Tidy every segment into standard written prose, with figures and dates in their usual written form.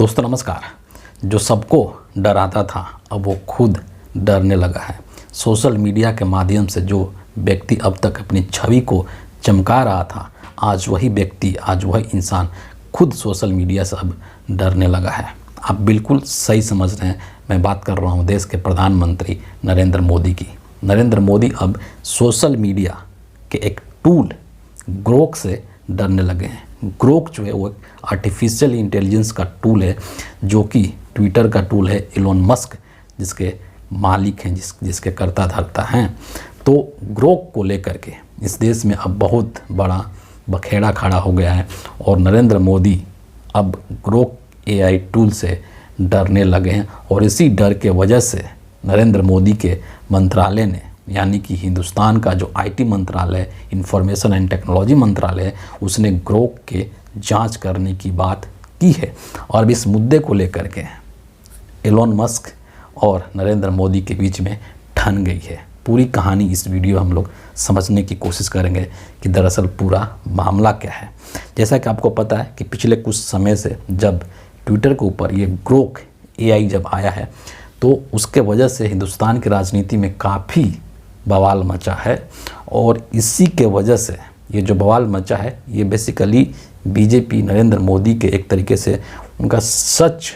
दोस्तों नमस्कार। जो सबको डराता था अब वो खुद डरने लगा है। सोशल मीडिया के माध्यम से जो व्यक्ति अब तक अपनी छवि को चमका रहा था, आज वही व्यक्ति, आज वही इंसान खुद सोशल मीडिया से अब डरने लगा है। आप बिल्कुल सही समझ रहे हैं, मैं बात कर रहा हूँ देश के प्रधानमंत्री नरेंद्र मोदी की। नरेंद्र मोदी अब सोशल मीडिया के एक टूल ग्रोक से डरने लगे हैं। ग्रोक जो है वो एक आर्टिफिशियल इंटेलिजेंस का टूल है, जो कि ट्विटर का टूल है। एलोन मस्क जिसके मालिक हैं, जिसके कर्ता धर्ता हैं। तो ग्रोक को लेकर के इस देश में अब बहुत बड़ा बखेड़ा खड़ा हो गया है और नरेंद्र मोदी अब ग्रोक एआई टूल से डरने लगे हैं। और इसी डर के वजह से नरेंद्र मोदी के मंत्रालय ने, यानी कि हिंदुस्तान का जो आईटी मंत्रालय, इंफॉर्मेशन एंड टेक्नोलॉजी मंत्रालय है, उसने ग्रोक के जांच करने की बात की है। और अब इस मुद्दे को लेकर के एलोन मस्क और नरेंद्र मोदी के बीच में ठन गई है। पूरी कहानी इस वीडियो हम लोग समझने की कोशिश करेंगे कि दरअसल पूरा मामला क्या है। जैसा कि आपको पता है कि पिछले कुछ समय से जब ट्विटर के ऊपर ये ग्रोक एआई जब आया है, तो उसके वजह से हिंदुस्तान की राजनीति में काफ़ी बवाल मचा है। और इसी के वजह से ये जो बवाल मचा है, ये बेसिकली बीजेपी नरेंद्र मोदी के एक तरीके से उनका सच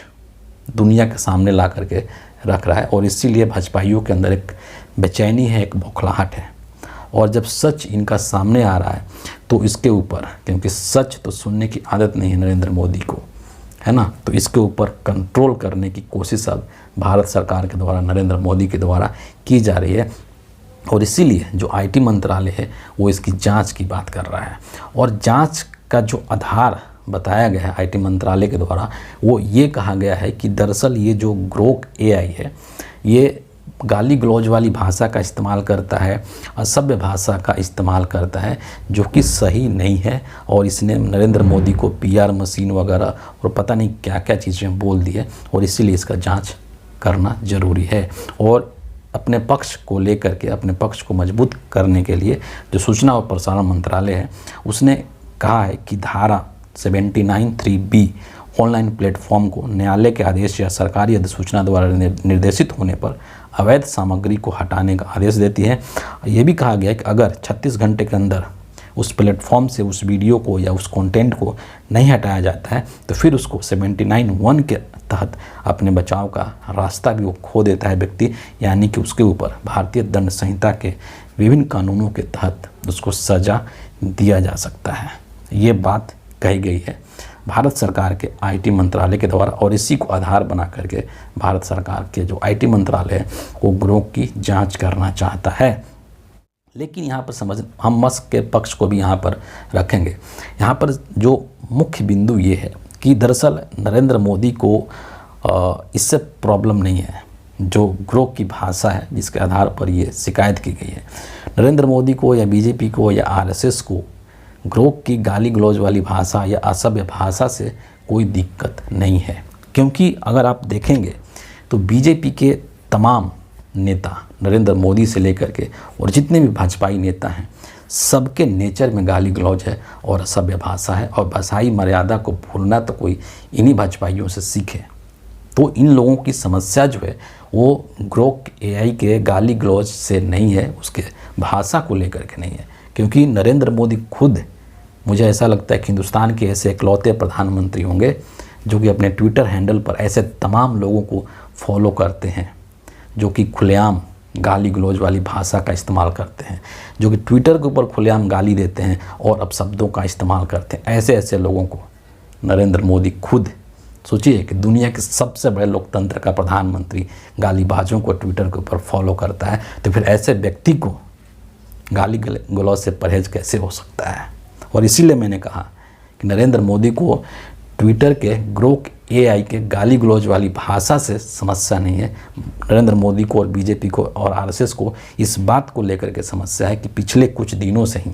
दुनिया के सामने ला करके रख रहा है। और इसीलिए भाजपाइयों के अंदर एक बेचैनी है, एक बौखलाहट है। और जब सच इनका सामने आ रहा है तो इसके ऊपर, क्योंकि सच तो सुनने की आदत नहीं है नरेंद्र मोदी को, है ना, तो इसके ऊपर कंट्रोल करने की कोशिश अब भारत सरकार के द्वारा, नरेंद्र मोदी के द्वारा की जा रही है। और इसीलिए जो आईटी मंत्रालय है वो इसकी जांच की बात कर रहा है। और जांच का जो आधार बताया गया है आईटी मंत्रालय के द्वारा, वो ये कहा गया है कि दरअसल ये जो ग्रोक एआई है, ये गाली गलौज वाली भाषा का इस्तेमाल करता है, असभ्य भाषा का इस्तेमाल करता है, जो कि सही नहीं है। और इसने नरेंद्र मोदी को पीआर मशीन वगैरह और पता नहीं क्या क्या चीज़ें बोल दी है। और इसीलिए इसका जांच करना ज़रूरी है। और अपने पक्ष को लेकर के, अपने पक्ष को मजबूत करने के लिए जो सूचना और प्रसारण मंत्रालय है, उसने कहा है कि धारा 79(3)(b) ऑनलाइन प्लेटफॉर्म को न्यायालय के आदेश या सरकारी अधिसूचना द्वारा निर्देशित होने पर अवैध सामग्री को हटाने का आदेश देती है। ये भी कहा गया है कि अगर 36 घंटे के अंदर उस प्लेटफॉर्म से उस वीडियो को या उस कंटेंट को नहीं हटाया जाता है तो फिर उसको 79(1) के तहत अपने बचाव का रास्ता भी वो खो देता है व्यक्ति, यानी कि उसके ऊपर भारतीय दंड संहिता के विभिन्न कानूनों के तहत उसको सज़ा दिया जा सकता है। ये बात कही गई है भारत सरकार के आईटी मंत्रालय के द्वारा। और इसी को आधार बना करके भारत सरकार के जो आईटी मंत्रालय है वो ग्रोक की जांच करना चाहता है। लेकिन यहाँ पर हम मस्क के पक्ष को भी यहाँ पर रखेंगे। यहाँ पर जो मुख्य बिंदु ये है कि दरअसल नरेंद्र मोदी को इससे प्रॉब्लम नहीं है। जो ग्रोक की भाषा है जिसके आधार पर ये शिकायत की गई है, नरेंद्र मोदी को या बीजेपी को या आरएसएस को ग्रोक की गाली गलौज वाली भाषा या असभ्य भाषा से कोई दिक्कत नहीं है। क्योंकि अगर आप देखेंगे तो बीजेपी के तमाम नेता, नरेंद्र मोदी से लेकर के और जितने भी भाजपाई नेता हैं, सबके नेचर में गाली गलौज है और असभ्य भाषा है। और भाषाई मर्यादा को भूलना तो कोई इन्हीं भाजपाइयों से सीखे। तो इन लोगों की समस्या जो है वो ग्रोक एआई के गाली गलौज से नहीं है, उसके भाषा को लेकर के नहीं है। क्योंकि नरेंद्र मोदी खुद, मुझे ऐसा लगता है कि हिंदुस्तान के ऐसे इकलौते प्रधानमंत्री होंगे जो कि अपने ट्विटर हैंडल पर ऐसे तमाम लोगों को फॉलो करते हैं जो कि खुलेआम गाली गलौज वाली भाषा का इस्तेमाल करते हैं, जो कि ट्विटर के ऊपर खुलेआम गाली देते हैं और अपशब्दों का इस्तेमाल करते हैं। ऐसे ऐसे लोगों को नरेंद्र मोदी खुद, सोचिए कि दुनिया के सबसे बड़े लोकतंत्र का प्रधानमंत्री गालीबाजों को ट्विटर के ऊपर फॉलो करता है, तो फिर ऐसे व्यक्ति को गाली गलौज से परहेज कैसे हो सकता है। और इसीलिए मैंने कहा कि नरेंद्र मोदी को ट्विटर के ग्रोक एआई के गाली गलौज वाली भाषा से समस्या नहीं है। नरेंद्र मोदी को और बीजेपी को और आरएसएस को इस बात को लेकर के समस्या है कि पिछले कुछ दिनों से ही,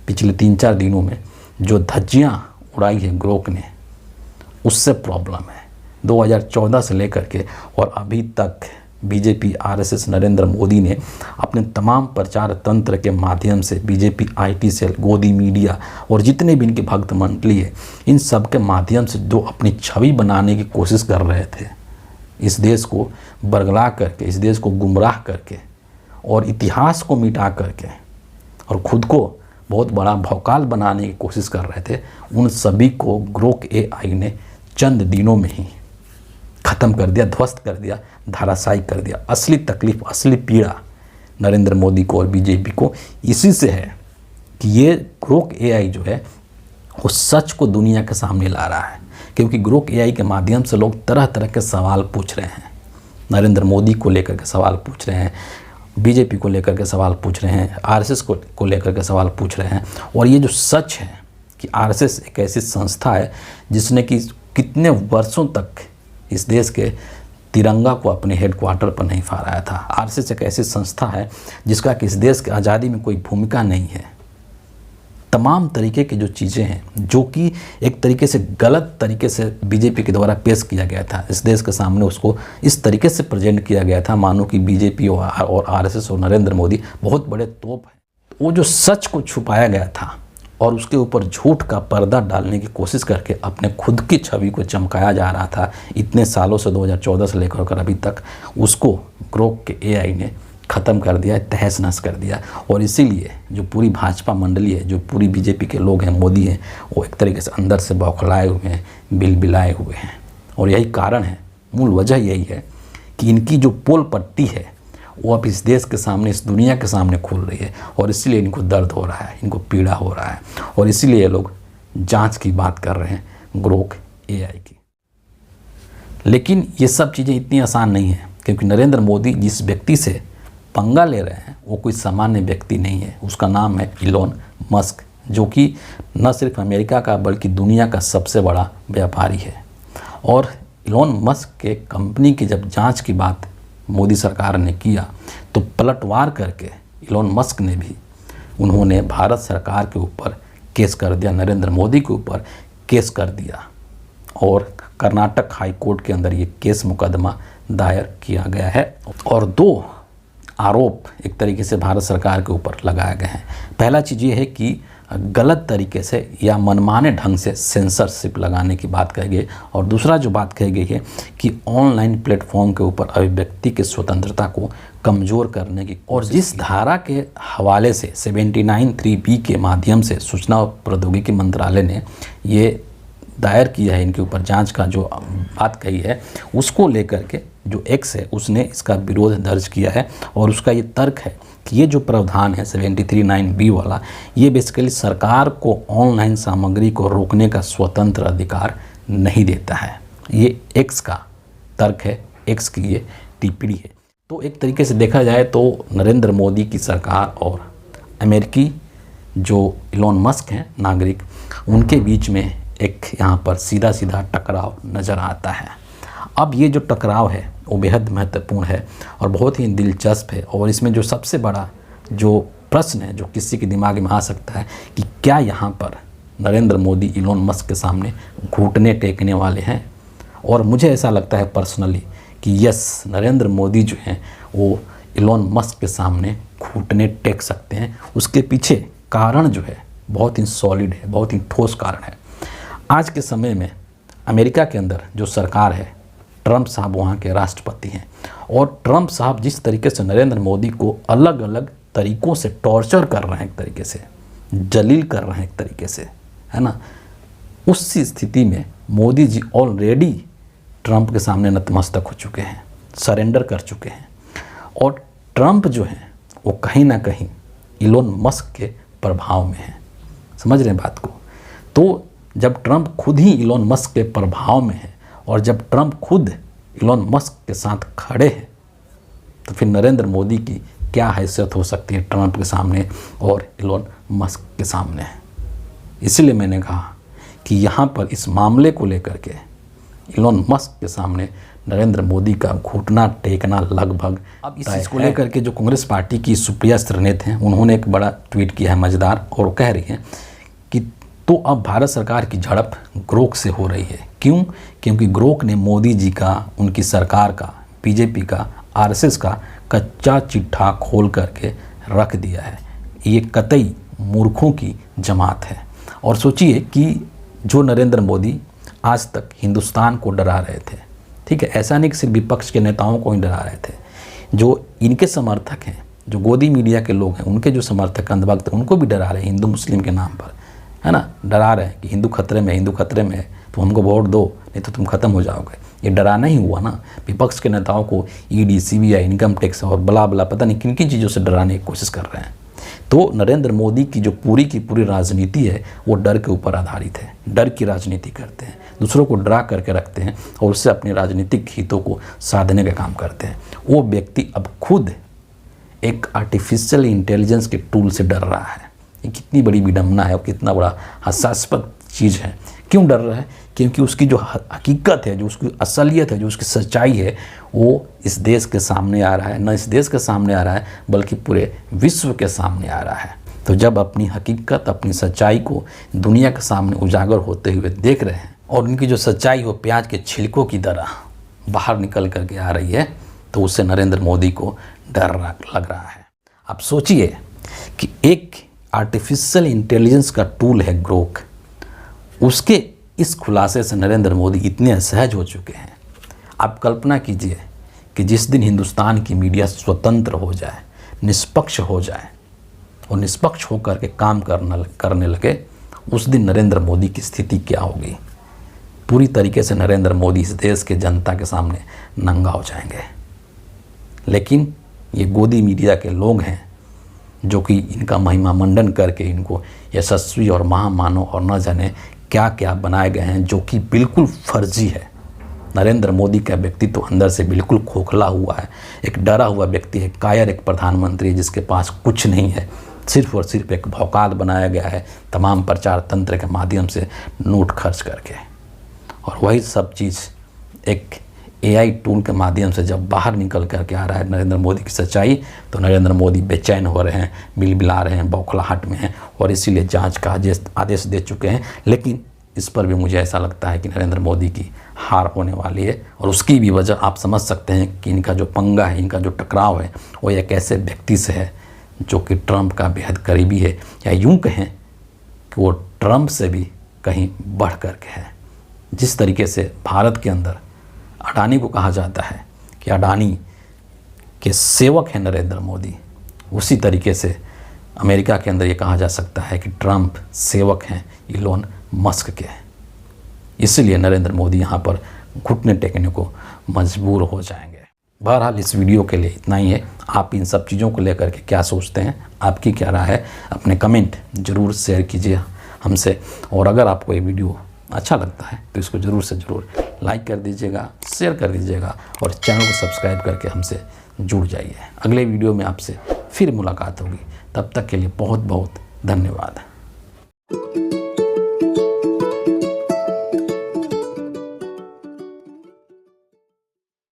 पिछले 3-4 दिनों में जो धज्जियाँ उड़ाई है ग्रोक ने, उससे प्रॉब्लम है। 2014 से लेकर के और अभी तक बीजेपी, आरएसएस, नरेंद्र मोदी ने अपने तमाम प्रचार तंत्र के माध्यम से बीजेपी आईटी सेल, गोदी मीडिया और जितने भी इनके भक्त मंडली है, इन सब के माध्यम से जो अपनी छवि बनाने की कोशिश कर रहे थे, इस देश को बरगला करके, इस देश को गुमराह करके और इतिहास को मिटा करके और ख़ुद को बहुत बड़ा भौकाल बनाने की कोशिश कर रहे थे, उन सभी को ग्रोक एआई ने चंद दिनों में ही ख़त्म कर दिया, ध्वस्त कर दिया, धाराशायी कर दिया। असली तकलीफ़, असली पीड़ा नरेंद्र मोदी को और बीजेपी को इसी से है कि ये ग्रोक एआई जो है वो सच को दुनिया के सामने ला रहा है, क्योंकि ग्रोक एआई के माध्यम से लोग तरह तरह के सवाल पूछ रहे हैं। नरेंद्र मोदी को लेकर के सवाल पूछ रहे हैं, बीजेपी को लेकर के सवाल पूछ रहे हैं, आरएसएस को लेकर के सवाल पूछ रहे हैं। और ये जो सच है कि आरएसएस एक ऐसी संस्था है जिसने कि कितने वर्षों तक इस देश के तिरंगा को अपने हेडक्वार्टर पर नहीं फहराया था। आरएसएस एक ऐसी संस्था है जिसका कि इस देश की आज़ादी में कोई भूमिका नहीं है। तमाम तरीके की जो चीज़ें हैं जो कि एक तरीके से गलत तरीके से बीजेपी के द्वारा पेश किया गया था, इस देश के सामने उसको इस तरीके से प्रेजेंट किया गया था मानो कि बीजेपी और आरएसएस और नरेंद्र मोदी बहुत बड़े तोप हैं। वो जो सच को छुपाया गया था और उसके ऊपर झूठ का पर्दा डालने की कोशिश करके अपने खुद की छवि को चमकाया जा रहा था इतने सालों से, 2014 से लेकर कर अभी तक, उसको ग्रोक के एआई ने ख़त्म कर दिया, तहस नहस कर दिया। और इसीलिए जो पूरी भाजपा मंडली है, जो पूरी बीजेपी के लोग हैं, मोदी हैं, वो एक तरीके से अंदर से बौखलाए हुए हैं, बिलबिलाए हुए हैं। और यही कारण है, मूल वजह यही है कि इनकी जो पोल पट्टी है वो अब इस देश के सामने, इस दुनिया के सामने खुल रही है। और इसीलिए इनको दर्द हो रहा है, इनको पीड़ा हो रहा है, और इसीलिए ये लोग जांच की बात कर रहे हैं ग्रोक एआई की। लेकिन ये सब चीज़ें इतनी आसान नहीं है, क्योंकि नरेंद्र मोदी जिस व्यक्ति से पंगा ले रहे हैं वो कोई सामान्य व्यक्ति नहीं है। उसका नाम है इलोन मस्क, जो कि न सिर्फ अमेरिका का बल्कि दुनिया का सबसे बड़ा व्यापारी है। और इलोन मस्क के कंपनी की जब जांच की बात मोदी सरकार ने किया तो पलटवार करके इलोन मस्क ने भी, उन्होंने भारत सरकार के ऊपर केस कर दिया, नरेंद्र मोदी के ऊपर केस कर दिया। और कर्नाटक हाई कोर्ट के अंदर ये केस मुकदमा दायर किया गया है और 2 आरोप एक तरीके से भारत सरकार के ऊपर लगाए गए हैं। पहला चीज़ ये है कि गलत तरीके से या मनमाने ढंग से सेंसरशिप लगाने की बात कही गई, और दूसरा जो बात कही गई है कि ऑनलाइन प्लेटफॉर्म के ऊपर अभिव्यक्ति की स्वतंत्रता को कमज़ोर करने की। और जिस धारा के हवाले से 79(3)(b) के माध्यम से सूचना और प्रौद्योगिकी मंत्रालय ने ये दायर किया है, इनके ऊपर जांच का जो बात कही है, उसको लेकर के जो एक्स है उसने इसका विरोध दर्ज किया है। और उसका ये तर्क है कि ये जो प्रावधान है 73(9)(b) वाला, ये बेसिकली सरकार को ऑनलाइन सामग्री को रोकने का स्वतंत्र अधिकार नहीं देता है। ये एक्स का तर्क है, एक्स की ये टिप्पणी है। तो एक तरीके से देखा जाए तो नरेंद्र मोदी की सरकार और अमेरिकी जो इलोन मस्क हैं नागरिक, उनके बीच में एक यहाँ पर सीधा सीधा टकराव नज़र आता है। अब ये जो टकराव है वो बेहद महत्वपूर्ण है और बहुत ही दिलचस्प है। और इसमें जो सबसे बड़ा जो प्रश्न है जो किसी के दिमाग में आ सकता है कि क्या यहाँ पर नरेंद्र मोदी इलोन मस्क के सामने घुटने टेकने वाले हैं। और मुझे ऐसा लगता है पर्सनली कि यस, नरेंद्र मोदी जो हैं वो इलोन मस्क के सामने घुटने टेक सकते हैं। उसके पीछे कारण जो है बहुत ही सॉलिड है, बहुत ही ठोस कारण है। आज के समय में अमेरिका के अंदर जो सरकार है, ट्रंप साहब वहाँ के राष्ट्रपति हैं, और ट्रंप साहब जिस तरीके से नरेंद्र मोदी को अलग अलग तरीक़ों से टॉर्चर कर रहे हैं, एक तरीके से जलील कर रहे हैं, एक तरीके से, है ना, उस स्थिति में मोदी जी ऑलरेडी ट्रंप के सामने नतमस्तक हो चुके हैं, सरेंडर कर चुके हैं। और ट्रंप जो हैं वो कहीं ना कहीं इलोन मस्क के प्रभाव में हैं। समझ रहे हैं बात को? तो जब ट्रंप खुद ही इलोन मस्क के प्रभाव में है और जब ट्रंप खुद इलोन मस्क के साथ खड़े हैं, तो फिर नरेंद्र मोदी की क्या हैसियत हो सकती है ट्रंप के सामने और इलोन मस्क के सामने। इसलिए मैंने कहा कि यहाँ पर इस मामले को लेकर के इलोन मस्क के सामने नरेंद्र मोदी का घुटना टेकना लगभग। अब इस चीज़ को लेकर के जो कांग्रेस पार्टी की सुप्रिया स्त्रीनेत हैं, उन्होंने एक बड़ा ट्वीट किया है मज़ेदार, और वो कह रही हैं कि तो अब भारत सरकार की झड़प ग्रोक से हो रही है। क्यों? क्योंकि ग्रोक ने मोदी जी का, उनकी सरकार का, बीजेपी का आरएसएस का कच्चा चिट्ठा खोल करके रख दिया है। ये कतई मूर्खों की जमात है। और सोचिए कि जो नरेंद्र मोदी आज तक हिंदुस्तान को डरा रहे थे, ठीक है, ऐसा नहीं कि सिर्फ विपक्ष के नेताओं को ही डरा रहे थे, जो इनके समर्थक हैं, जो गोदी मीडिया के लोग हैं, उनके जो समर्थक अंधभक्त हैं, उनको भी डरा रहे हैं हिंदू मुस्लिम के नाम पर, है ना, डरा रहे हैं कि हिंदू खतरे में, हिंदू खतरे में है, तुम हमको वोट दो नहीं तो तुम खत्म हो जाओगे। ये डराना ही हुआ ना, विपक्ष के नेताओं को ईडी, सीबीआई, इनकम टैक्स और बला बला पता नहीं किन किन चीज़ों से डराने की कोशिश कर रहे हैं। तो नरेंद्र मोदी की जो पूरी की पूरी राजनीति है वो डर के ऊपर आधारित है। डर की राजनीति करते हैं, दूसरों को डरा करके रखते हैं और उससे अपने राजनीतिक हितों को साधने का काम करते हैं। वो व्यक्ति अब खुद एक आर्टिफिशियल इंटेलिजेंस के टूल से डर रहा है। ये कितनी बड़ी विडंबना है और कितना बड़ा हास्यास्पद चीज़ है। क्यों डर रहा है? क्योंकि उसकी जो हकीकत है, जो उसकी असलियत है, जो उसकी सच्चाई है, वो इस देश के सामने आ रहा है। न इस देश के सामने आ रहा है बल्कि पूरे विश्व के सामने आ रहा है। तो जब अपनी हकीकत, अपनी सच्चाई को दुनिया के सामने उजागर होते हुए देख रहे हैं और उनकी जो सच्चाई वो प्याज के छिलकों की तरह बाहर निकल करके आ रही है, तो उससे नरेंद्र मोदी को डर लग रहा है। आप सोचिए कि एक आर्टिफिशियल इंटेलिजेंस का टूल है ग्रोक, उसके इस खुलासे से नरेंद्र मोदी इतने असहज हो चुके हैं। आप कल्पना कीजिए कि जिस दिन हिंदुस्तान की मीडिया स्वतंत्र हो जाए, निष्पक्ष हो जाए और निष्पक्ष होकर के काम करने लगे, उस दिन नरेंद्र मोदी की स्थिति क्या होगी। पूरी तरीके से नरेंद्र मोदी इस देश के जनता के सामने नंगा हो जाएंगे। लेकिन ये गोदी मीडिया के लोग हैं जो कि इनका महिमा मंडन करके इनको यशस्वी और महामानव और न जाने क्या क्या बनाए गए हैं, जो कि बिल्कुल फर्जी है। नरेंद्र मोदी का व्यक्तित्व तो अंदर से बिल्कुल खोखला हुआ है, एक डरा हुआ व्यक्ति है, कायर एक प्रधानमंत्री जिसके पास कुछ नहीं है, सिर्फ और सिर्फ एक भौकाल बनाया गया है तमाम प्रचार तंत्र के माध्यम से नोट खर्च करके। और वही सब चीज़ एक एआई टूल के माध्यम से जब बाहर निकल करके आ रहा है नरेंद्र मोदी की सच्चाई, तो नरेंद्र मोदी बेचैन हो रहे हैं, बिलबिला रहे हैं, बौखलाहट में हैं और इसीलिए जांच का आदेश दे चुके हैं। लेकिन इस पर भी मुझे ऐसा लगता है कि नरेंद्र मोदी की हार होने वाली है और उसकी भी वजह आप समझ सकते हैं कि इनका जो पंगा है, इनका जो टकराव है, वो एक ऐसे व्यक्ति से है जो कि ट्रंप का बेहद करीबी है, या यूँ कहें कि वो ट्रंप से भी कहीं बढ़ करके है। जिस तरीके से भारत के अंदर अडानी को कहा जाता है कि अडानी के सेवक हैं नरेंद्र मोदी, उसी तरीके से अमेरिका के अंदर ये कहा जा सकता है कि ट्रंप सेवक हैं इलोन मस्क के। इसलिए नरेंद्र मोदी यहाँ पर घुटने टेकने को मजबूर हो जाएंगे। बहरहाल इस वीडियो के लिए इतना ही है। आप इन सब चीज़ों को लेकर के क्या सोचते हैं, आपकी क्या राय है, अपने कमेंट ज़रूर शेयर कीजिए हमसे। और अगर आपको ये वीडियो अच्छा लगता है तो इसको ज़रूर से ज़रूर लाइक कर दीजिएगा, शेयर कर दीजिएगा और चैनल को सब्सक्राइब करके हमसे जुड़ जाइए। अगले वीडियो में आपसे फिर मुलाकात होगी, तब तक के लिए बहुत बहुत धन्यवाद।